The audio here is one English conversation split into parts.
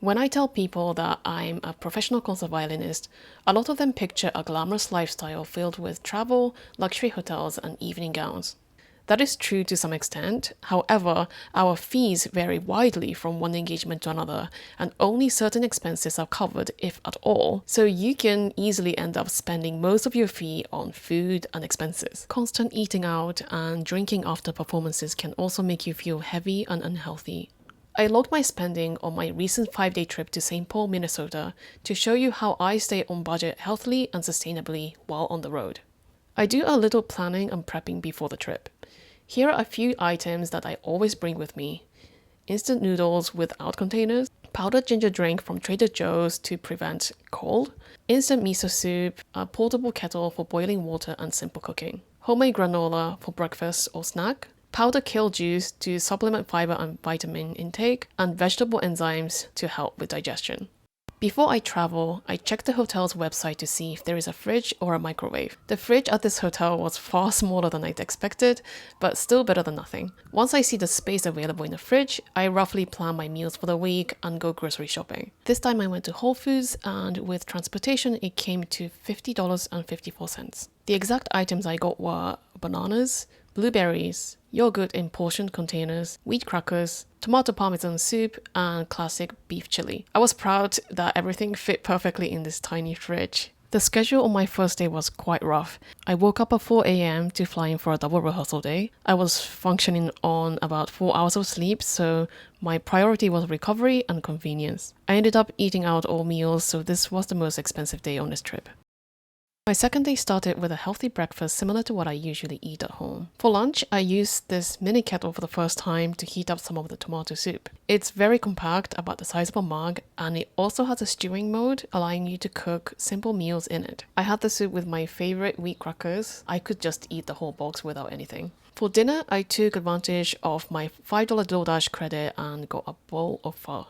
When I tell people that I'm a professional concert violinist, a lot of them picture a glamorous lifestyle filled with travel, luxury hotels, and evening gowns. That is true to some extent. However, our fees vary widely from one engagement to another, and only certain expenses are covered, if at all. So you can easily end up spending most of your fee on food and expenses. Constant eating out and drinking after performances can also make you feel heavy and unhealthy. I logged my spending on my recent 5-day trip to St. Paul, Minnesota to show you how I stay on budget healthily and sustainably while on the road. I do a little planning and prepping before the trip. Here are a few items that I always bring with me. Instant noodles without containers, powdered ginger drink from Trader Joe's to prevent cold, instant miso soup, a portable kettle for boiling water and simple cooking, homemade granola for breakfast or snack, powdered kale juice to supplement fiber and vitamin intake, and vegetable enzymes to help with digestion. Before I travel, I check the hotel's website to see if there is a fridge or a microwave. The fridge at this hotel was far smaller than I'd expected, but still better than nothing. Once I see the space available in the fridge, I roughly plan my meals for the week and go grocery shopping. This time I went to Whole Foods, and with transportation it came to $50.54. The exact items I got were bananas, blueberries, yogurt in portion containers, wheat crackers, tomato parmesan soup, and classic beef chili. I was proud that everything fit perfectly in this tiny fridge. The schedule on my first day was quite rough. I woke up at 4 a.m. to fly in for a double rehearsal day. I was functioning on about 4 hours of sleep, so my priority was recovery and convenience. I ended up eating out all meals, so this was the most expensive day on this trip. My second day started with a healthy breakfast similar to what I usually eat at home. For lunch, I used this mini kettle for the first time to heat up some of the tomato soup. It's very compact, about the size of a mug, and it also has a stewing mode, allowing you to cook simple meals in it. I had the soup with my favorite wheat crackers. I could just eat the whole box without anything. For dinner, I took advantage of my $5 DoorDash credit and got a bowl of pho.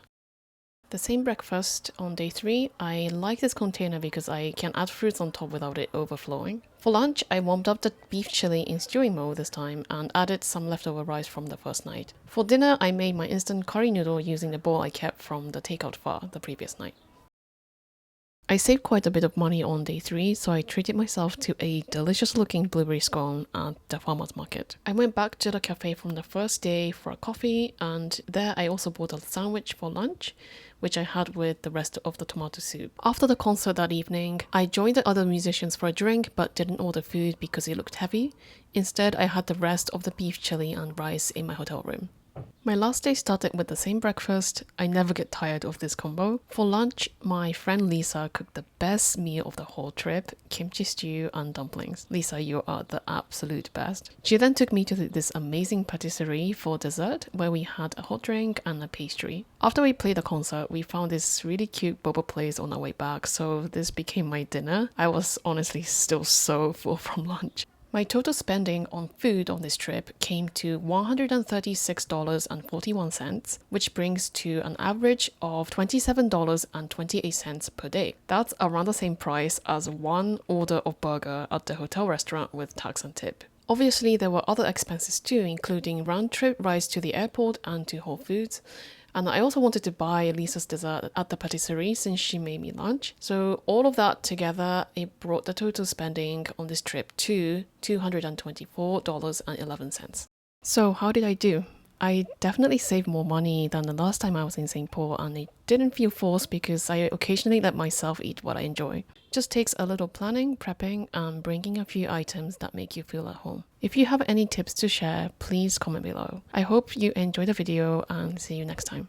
The same breakfast on day 3. I like this container because I can add fruits on top without it overflowing. For lunch, I warmed up the beef chili in stewing mode this time and added some leftover rice from the first night. For dinner, I made my instant curry noodle using the bowl I kept from the takeout pho the previous night. I saved quite a bit of money on day 3, so I treated myself to a delicious looking blueberry scone at the farmer's market. I went back to the cafe from the first day for a coffee, and there I also bought a sandwich for lunch, which I had with the rest of the tomato soup. After the concert that evening, I joined the other musicians for a drink but didn't order food because it looked heavy. Instead, I had the rest of the beef chili and rice in my hotel room. My last day started with the same breakfast. I never get tired of this combo. For lunch, my friend Lisa cooked the best meal of the whole trip, kimchi stew and dumplings. Lisa, you are the absolute best. She then took me to this amazing patisserie for dessert, where we had a hot drink and a pastry. After we played the concert, we found this really cute boba place on our way back, so this became my dinner. I was honestly still so full from lunch. My total spending on food on this trip came to $136.41, which brings to an average of $27.28 per day. That's around the same price as one order of burger at the hotel restaurant with tax and tip. Obviously, there were other expenses too, including round-trip rides to the airport and to Whole Foods. And I also wanted to buy Lisa's dessert at the patisserie since she made me lunch. So all of that together, it brought the total spending on this trip to $224.11. So how did I do? I definitely saved more money than the last time I was in St. Paul, and it didn't feel forced because I occasionally let myself eat what I enjoy. Just takes a little planning, prepping, and bringing a few items that make you feel at home. If you have any tips to share, please comment below. I hope you enjoyed the video and see you next time.